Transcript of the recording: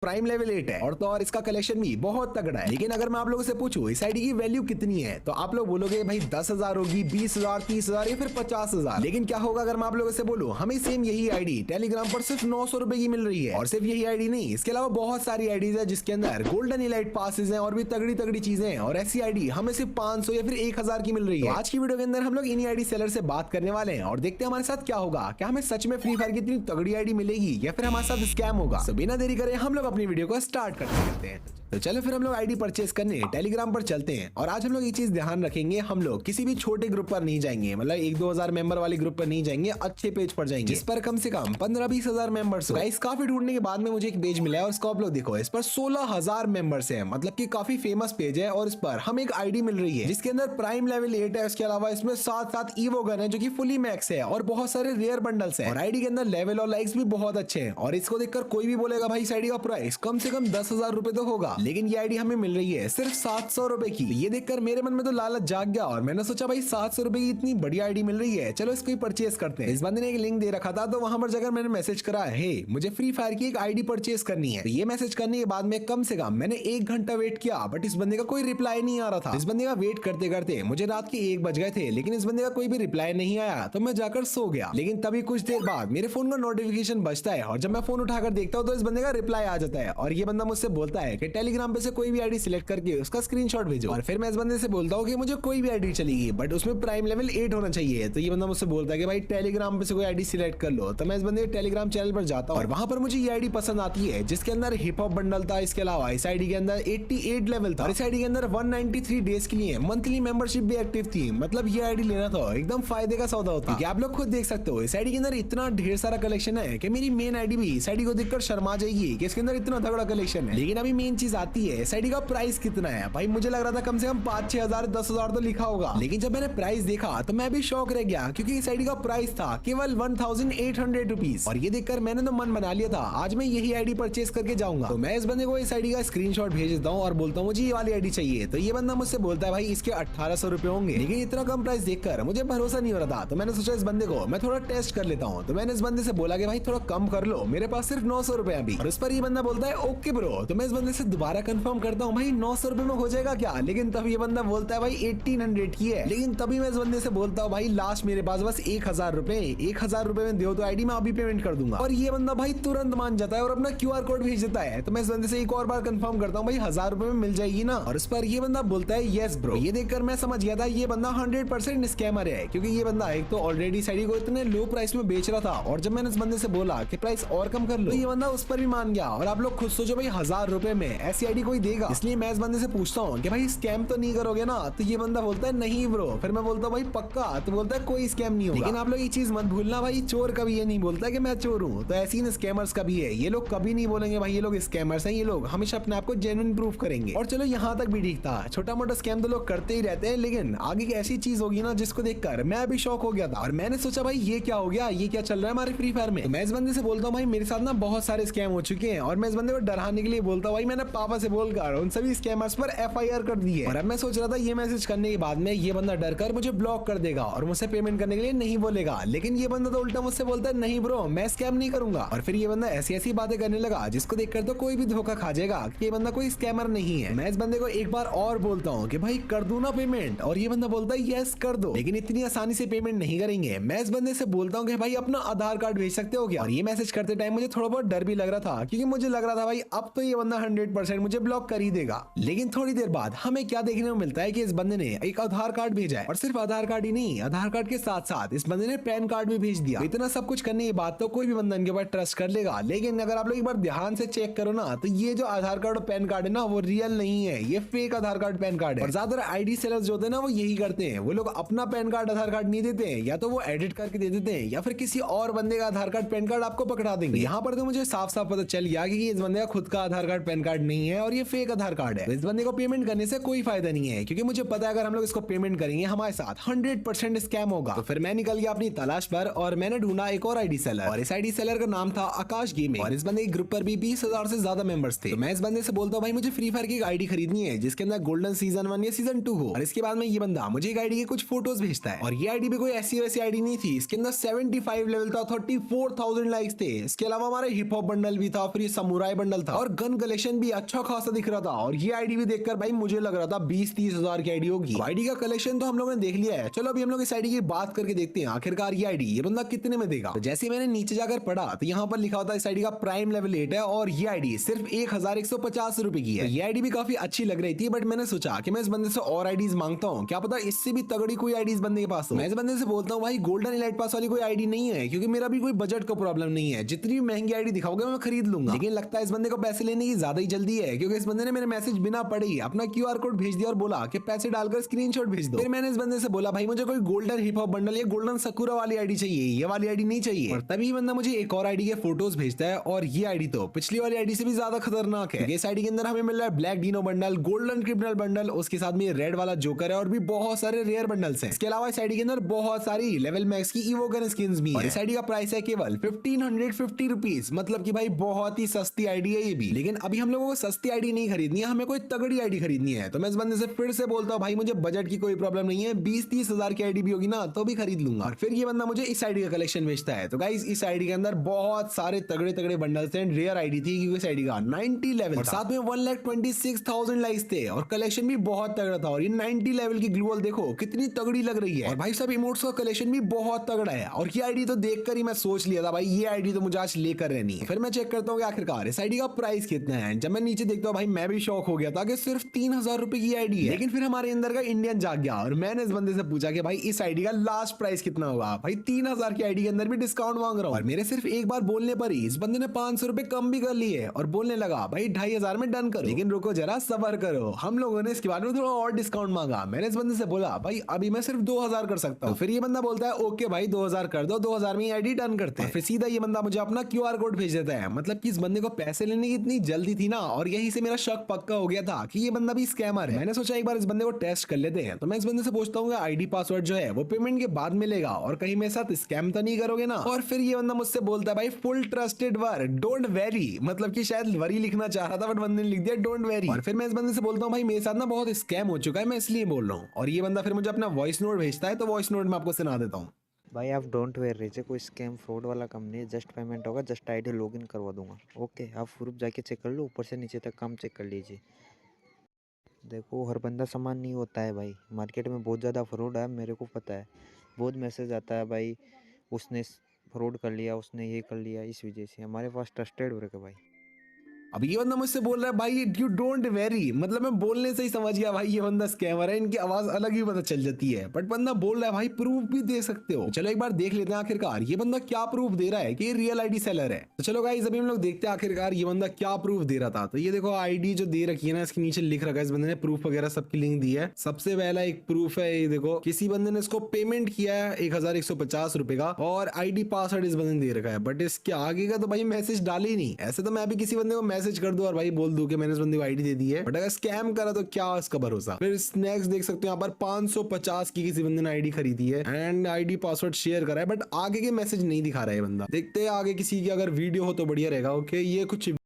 Prime level 8 है और तो और इसका कलेक्शन भी बहुत तगड़ा है। लेकिन अगर मैं आप लोगों से पूछूं इस आईडी की वैल्यू कितनी है तो आप लोग बोलोगे भाई 10,000 होगी, 20,000, 30,000 या फिर 50,000। लेकिन क्या होगा अगर मैं आप लोगों से बोलूं हमें सेम यही आईडी टेलीग्राम पर सिर्फ 900 रुपए की मिल रही है। और सिर्फ यही आईडी नहीं, इसके अलावा बहुत सारी आईडीज है जिसके अंदर गोल्डन इलाइट पासेस हैं और भी तगड़ी तगड़ी चीजें हैं। और ऐसी आईडी हमें सिर्फ 500 या फिर 1,000 की मिल रही है। तो आज की वीडियो के अंदर हम लोग इन्हीं आईडी सेलर से बात करने वाले हैं और देखते हैं हमारे साथ क्या होगा। क्या हमें सच में फ्री फायर की इतनी तगड़ी आईडी मिलेगी या फिर हमारे साथ स्कैम होगा। तो बिना देरी करे हम लोग अपनी वीडियो को स्टार्ट करते हैं। तो चलो फिर हम लोग आईडी परचेस करने टेलीग्राम पर चलते हैं। और आज हम लोग ये चीज ध्यान रखेंगे, हम लोग किसी भी छोटे ग्रुप पर नहीं जाएंगे, मतलब 1-2 हजार मेंबर वाले ग्रुप पर नहीं जाएंगे, अच्छे पेज पर जाएंगे जिस पर कम से कम 15-20 हजार मेंबर्स। गाइस काफी ढूंढने के बाद में मुझे एक पेज मिला है और इसको आप लोग देखो, इस पर 16,000 मेंबर्स है, मतलब कि काफी फेमस पेज है। और इस पर हमें एक आईडी मिल रही है जिसके अंदर प्राइम लेवल 8 है। उसके अलावा इसमें 7 ईवो गन है जो कि फुली मैक्स है और बहुत सारे रेयर बंडल्स है। और आईडी के अंदर लेवल और लाइक्स भी बहुत अच्छे हैं। और इसको देखकर कोई भी बोलेगा भाई इस आईडी का प्राइस कम से कम 10,000 रुपए तो होगा, लेकिन ये आईडी हमें मिल रही है सिर्फ 700 रुपए की। ये देखकर मेरे मन में तो लालच जाग गया और मैंने सोचा भाई 700 रुपए की इतनी बढ़िया आईडी मिल रही है, चलो इसको ही परचेस करते हैं। इस बंदे ने एक लिंक दे रखा था तो वहां पर जाकर मैंने मैसेज करा है मुझे फ्री फायर की एक आईडी परचेस करनी है। तो ये मैसेज करने के बाद में कम से कम मैंने 1 घंटा वेट किया बट इस बंदे का कोई रिप्लाई नहीं आ रहा था। इस बंदे का वेट करते करते मुझे रात के 1 बज गए थे, लेकिन इस बंदे का कोई भी रिप्लाई नहीं आया तो मैं जाकर सो गया। लेकिन तभी कुछ देर बाद मेरे फोन का नोटिफिकेशन बजता है और जब मैं फोन उठाकर देखता हूँ तो इस बंदे का रिप्लाई आ जाता है। और ये बंदा मुझसे बोलता है कि टेलीग्राम पे से कोई भी आईडी सिलेक्ट करके उसका स्क्रीनशॉट भेजो। और फिर मैं इस बंदे से बोलता हूँ कि मुझे कोई भी आईडी चलेगी बट उसमें प्राइम लेवल 8 होना चाहिए। तो ये बंदा मुझसे बोलता है कि भाई टेलीग्राम पे से कोई आईडी सिलेक्ट कर लो। तो मैं इस बंदे के टेलीग्राम चैनल पर जाता हूँ और वहां पर मुझे ये आईडी पसंद आती है जिसके अंदर हिप हॉप बंडल था। इसके अलावा इस आईडी के अंदर 88 लेवल था और इस आईडी के अंदर 193 डेज के लिए मंथली मेंबरशिप भी एक्टिव थी। मतलब ये आईडी लेना तो एकदम फायदे का सौदा होता है। आप लोग खुद देख सकते हो इस आईडी के अंदर इतना ढेर सारा कलेक्शन है कि मेरी मेन आईडी भी इस आईडी को देखकर शर्मा जाएगी कि इसके अंदर इतना तगड़ा कलेक्शन है। लेकिन अभी मेन चीज आती है इस आईडी का प्राइस कितना है। भाई मुझे लग रहा था कम से कम 5-6 हजार 10,000 तो लिखा होगा, लेकिन जब मैंने प्राइस देखा तो मैं भी शॉक रह गया क्योंकि इस आईडी का प्राइस था केवल 1,800 रुपीज। और ये देखकर मैंने तो मन बना लिया था आज मैं यही आईडी परचेस करके जाऊंगा। तो मैं इस बंदे को इस आईडी का स्क्रीनशॉट भेज देता हूँ और बोलता हूँ मुझे ये वाली आईडी चाहिए। तो ये बंदा मुझसे बोलता है भाई इसके 1,800 रुपए होंगे, लेकिन इतना कम प्राइस देखकर मुझे भरोसा नहीं हो रहा था। तो मैंने सोचा इस बंदे को मैं थोड़ा टेस्ट कर लेता हूँ। तो मैंने इस बंदे से बोला कि भाई थोड़ा कम कर लो, मेरे पास सिर्फ 900 रुपए अभी। और इस पर ये बंदा बोलता है ओके ब्रो। तो मैं इस बंदे से दोबारा कंफर्म करता हूँ भाई 900 रुपए में हो जाएगा क्या। लेकिन तब ये बंदा बोलता है भाई 1,800 की है। लेकिन तभी मैं इस बंदे से बोलता हूँ भाई लास्ट मेरे पास बस 1,000 रुपए, 1,000 रुपए में दो तो आईडी मैं अभी पेमेंट कर दूंगा। और ये बंदा भाई तुरंत मान जाता है और अपना QR कोड भेज देता है। तो मैं इस बंदे से एक और बार कंफर्म करता हूँ भाई 1,000 रुपए में मिल जाएगी ना। और इस पर ये बंदा बोलता है यस ब्रो। ये देखकर मैं समझ गया था ये बंदा 100% स्कैमर है, क्योंकि ये बंदा एक तो ऑलरेडी इस आईडी को इतने लो प्राइस में बेच रहा था और जब मैंने इस बंदे से बोला कि प्राइस और कम कर लो तो ये बंदा उस पर भी मान गया। और आप लोग खुद सोचो भाई 1,000 रुपए में ऐसी आईडी कोई देगा। इसलिए मैं इस बंदे से पूछता हूँ कि भाई स्कैम तो नहीं करोगे ना। तो ये बंदा बोलता है नहीं ब्रो। फिर मैं बोलता हूँ भाई पक्का। तो बोलता है कोई स्कैम नहीं होगा। लेकिन आप लोग ये चीज मत भूलना भाई चोर कभी ये नहीं बोलता कि मैं चोर हूँ। तो ऐसी इन स्कैमर्स का भी है, ये लोग कभी नहीं बोलेंगे भाई ये लोग स्कैमर्स हैं। ये लोग हमेशा अपने आप को जेन्युइन प्रूफ करेंगे। और चलो यहाँ तक भी ठीक था, छोटा मोटा स्कैम तो लोग करते ही रहते हैं, लेकिन आगे की ऐसी चीज होगी ना जिसको देखकर मैं अभी शॉक हो गया था। और मैंने सोचा भाई ये क्या हो गया, ये क्या चल रहा है हमारे फ्री फायर में। तो मैं इस बंदे से बोलता हूँ भाई मेरे साथ ना बहुत सारे स्कैम हो चुके हैं। और मैं इस बंदे को डराने के लिए बोलता हूँ भाई मैंने पापा से बोलकर उन सभी स्कैमर्स पर FIR कर दी है। और अब मैं सोच रहा था ये मैसेज करने के बाद में ये बंदा डरकर मुझे ब्लॉक कर देगा और मुझसे पेमेंट करने के लिए नहीं बोलेगा। लेकिन ये बंदा तो उल्टा मुझसे बोलता है नहीं ब्रो मैं स्कैम नहीं करूंगा। और फिर ये बंदा ऐसी ऐसी बातें करने लगा जिसको देखकर तो कोई भी धोखा खा जाएगा कि ये बंदा कोई स्कैमर नहीं है। मैं इस बंदे को एक बार और बोलता हूँ कि भाई कर दूं ना पेमेंट। और ये बंदा बोलता है यस कर दो, लेकिन इतनी आसानी से पेमेंट नहीं करेंगे। मैं इस बंदे से बोलता हूँ कि भाई अपना आधार कार्ड भेज सकते हो क्या। और ये मैसेज करते टाइम मुझे थोड़ा बहुत डर भी लग रहा था, क्योंकि मुझे लग रहा था भाई अब तो ये बंदा 100% मुझे ब्लॉक कर ही देगा। लेकिन थोड़ी देर बाद हमें क्या देखने को मिलता है कि इस बंदे ने एक आधार कार्ड भेजा है। और सिर्फ आधार कार्ड ही नहीं, आधार कार्ड के साथ साथ इस बंदे ने पैन कार्ड भी भेज दिया। इतना सब कुछ करने के बाद तो कोई भी बंदा इनके ऊपर ट्रस्ट कर लेगा। लेकिन अगर आप लोग एक बार ध्यान से चेक करो ना तो ये जो आधार कार्ड और पैन कार्ड है ना वो रियल नहीं है, ये फेक आधार कार्ड पैन कार्ड है। और ज्यादातर आईडी सेलर्स जो होते हैं ना वो यही करते हैं, वो लोग अपना पैन कार्ड आधार कार्ड नहीं देते हैं, या तो वो एडिट करके दे देते हैं या फिर किसी और बंदे का आधार कार्ड पैन कार्ड आपको पकड़ा देंगे। यहाँ पर तो मुझे साफ साफ पता चल गया कि इस बंदे का खुद का आधार कार्ड पैन कार्ड नहीं नहीं है और ये फेक आधार कार्ड है। तो इस बंदे को पेमेंट करने से कोई फायदा नहीं है, क्योंकि मुझे पता है अगर हम लोग इसको पेमेंट करेंगे हमारे साथ 100% स्कैम होगा। तो फिर मैं निकल गया अपनी तलाश पर और मैंने ढूंढा एक और आईडी सेलर, और इस आईडी सेलर का नाम था आकाश गेमिंग, और इस बंदे के ग्रुप पर भी 20,000 से ज्यादा मेंबर्स थे। तो मैं इस बंदे से बोलता हूँ भाई मुझे फ्री फायर की एक आईडी खरीदनी है जिसके अंदर गोल्डन सीजन 1 या सीजन 2 हो। और इसके बाद में ये बंदा मुझे एक आईडी के कुछ फोटोज भेजता है, और ये आईडी भी कोई ऐसी वैसी आईडी नहीं थी। इसके अंदर 75 लेवल था, 34,000 लाइक्स थे। इसके अलावा हमारा हिप हॉप बंडल भी था, फिर ये समुराई बंडल था, और गन कलेक्शन भी अच्छा खासा दिख रहा था। और ये आईडी भी देखकर भाई मुझे लग रहा था 20-30 हजार की आईडी होगी। आईडी का कलेक्शन तो हम लोगों ने देख लिया है, चलो अभी हम लोग इस आईडी की बात करके देखते हैं आखिरकार ये आईडी ये बंदा कितने में देगा। तो जैसे मैंने नीचे जाकर पढ़ा तो यहाँ पर लिखा होता है इस आईडी का प्राइम लेवल 8 है, और ये आईडी सिर्फ 1150 रुपए की है। तो ये आईडी भी काफी अच्छी लग रही थी, बट मैंने सोचा कि मैं इस बंदे से और आईडीज मांगता हूँ, क्या पता इससे भी तगड़ी कोई आईडी इस बंदे के पास हो। मैं इस बंदे से बोलता हूँ भाई गोल्डन इलाइट पास वाली कोई आईडी नहीं है, क्योंकि मेरा भी कोई बजट का प्रॉब्लम नहीं है, जितनी महंगी आईडी दिखाओगे मैं खरीद लूंगा। लेकिन लगता है इस बंदे को पैसे लेने की ज्यादा ही जल्दी है, क्योंकि इस बंदे ने मेरे मैसेज बिना पढ़े ही अपना QR कोड भेज दिया और बोला कि पैसे डालकर स्क्रीनशॉट भेज दो। फिर मैंने इस बंदे से बोला भाई मुझे कोई गोल्डन हिप हॉप बंडल या गोल्डन सकुरा वाली आईडी चाहिए, ये वाली आईडी नहीं चाहिए। और तभी बंदा मुझे एक और आईडी के फोटोज भेजता है, और ये आईडी तो पिछली वाली आईडी से भी ज्यादा खतरनाक है। इस आईडी के अंदर हमें मिल रहा है black Dino bundle, golden criminal bundle, उसके साथ में रेड वाला जोकर है, और भी बहुत सारे रेयर बंडल्स हैं। इसके अलावा इस आईडी के अंदर बहुत सारी लेवल मैक्स की इवो गन स्किन्स भी हैं। इस आईडी का प्राइस है केवल 1550 रुपीज, मतलब कि भाई बहुत ही सस्ती आईडी है ये भी। लेकिन अभी हम लोगों को सस्ती आईडी नहीं खरीदनी है, हमें कोई तगड़ी आईडी खरीदनी है। तो मैं इस बंदे से फिर से बोलता हूँ भाई मुझे बजट की कोई प्रॉब्लम नहीं है, 20-30 हजार की आईडी भी होगी ना तो भी खरीद लूंगा। और फिर ये बंदा मुझे इस आईडी का कलेक्शन भेजता है। तो गाइस इस आईडी के अंदर बहुत सारे तगड़े तगड़े बंडल्स हैं, रेयर आईडी थी क्योंकि इस आईडी का 90 लेवल, साथ में 1,26,000 लाइक्स थे, और कलेक्शन भी बहुत तगड़ा था। और ये 90 लेवल की ग्लू वॉल देखो कितनी तगड़ी लग रही है, और भाई सब इमोट्स का कलेक्शन भी बहुत तगड़ा है। और ये आईडी तो देखकर ही मैं सोच लिया था भाई ये आईडी तो मुझे आज लेकर रहनी है। फिर मैं चेक करता हूँ कि आखिरकार इस आईडी का प्राइस कितना है। जब मैं नीचे देखता हूँ भाई मैं भी शॉक हो गया था कि सिर्फ 3,000 रुपए की आईडी है। लेकिन फिर हमारे अंदर का इंडियन जाग गया, और मैंने इस बंदे से पूछा कि भाई इस आईडी का लास्ट प्राइस कितना होगा। भाई 3,000 की आईडी के अंदर भी डिस्काउंट मांग रहा हूँ, और मेरे सिर्फ एक बार बोलने पर ही इस बंदे ने 500 रुपए कम भी कर लिए, और बोलने लगा भाई 2,500 में डन करो। लेकिन रुको जरा सबर करो, हम लोगों ने इसके बाद में थोड़ा और डिस्काउंट मांगा। मैंने इस बंदे से बोला भाई अभी मैं सिर्फ 2,000 कर सकता हूँ। फिर ये बंदा बोलता है ओके भाई 2,000 कर दो, 2,000 में आईडी डन करते हैं। फिर सीधा ये बंदा मुझे अपना QR कोड भेज देता है। मतलब कि इस बंदे को पैसे लेने की इतनी जल्दी थी ना, और यही से मेरा शक पक्का हो गया था कि ये बंदा भी स्कैमर है। मैंने सोचा एक बार इस बंदे को टेस्ट कर लेते हैं। तो मैं इस बंदे से पूछता हूँ आईडी पासवर्ड जो है वो पेमेंट के बाद मिलेगा, और कहीं मेरे साथ स्कैम तो नहीं करोगे ना। और फिर ये बंदा मुझसे बोलता है भाई full trusted were don't very, मतलब कि शायद वरी लिखना चाह रहा था बट बंदे ने लिख दिया डोंट वेरी। और फिर मैं इस बंदे से बोलता हूँ भाई मेरे साथ ना बहुत स्कैम हो चुका है, मैं इसलिए बोल रहा हूँ। और ये बंदा फिर मुझे अपना वॉइस नोट भेजता है, तो वॉइस नोट में आपको सुना देता हूँ। भाई आप डोंट वेरी रहिए, कोई स्कैम फ्रॉड वाला काम नहीं है, जस्ट पेमेंट होगा, जस्ट आईडी लॉगिन करवा दूंगा। ओके आप प्रूफ जाके चेक कर लो, ऊपर से नीचे तक काम चेक कर लीजिए। देखो हर बंदा समान नहीं होता है भाई, मार्केट में बहुत ज़्यादा फ्रॉड है, मेरे को पता है। बहुत मैसेज आता है भाई उसने फ्रॉड कर लिया, उसने ये कर लिया, इस वजह से हमारे पास ट्रस्टेड वर्क है भाई। अब ये बंदा मुझसे बोल रहा है भाई यू डोंट वेरी, मतलब मैं बोलने से ही समझ गया भाई ये बंदा स्कैमर है, इनकी आवाज अलग ही पता चल जाती है। बट बंदा बोल रहा है भाई प्रूफ भी दे सकते हो। चलो एक बार देख लेते हैं आखिरकार ये बंदा क्या प्रूफ दे रहा है कि ये रियल आईडी सेलर है। तो चलो गाइस अभी हम लोग देखते हैं आखिरकार ये बंदा क्या प्रूफ दे रहा था। तो ये देखो आईडी जो दे रखी है ना, इसके नीचे लिख रखा है, इस बंदे ने प्रूफ वगैरह सबकी लिंक दी है। सबसे पहला एक प्रूफ है, ये देखो किसी बंदे ने इसको पेमेंट किया है 1,150 रुपए का, और आईडी पासवर्ड इस बंदे ने दे रखा है। बट इसके आगे का तो भाई मैसेज डाले ही नहीं। ऐसे तो मैं भी किसी बंदे को मैसेज कर दूं और भाई बोल दूं कि मैंने इस बंदे को आईडी दे दी है, बट अगर स्कैम करा तो क्या इसका भरोसा। फिर नेक्स्ट देख सकते हो यहाँ पर 550 की किसी बंदे ने आईडी खरीदी है एंड आईडी पासवर्ड शेयर करा है, बट आगे के मैसेज नहीं दिखा रहा है बंदा। देखते हैं आगे किसी की अगर वीडियो हो तो बढ़िया रहेगा। ओके ये कुछ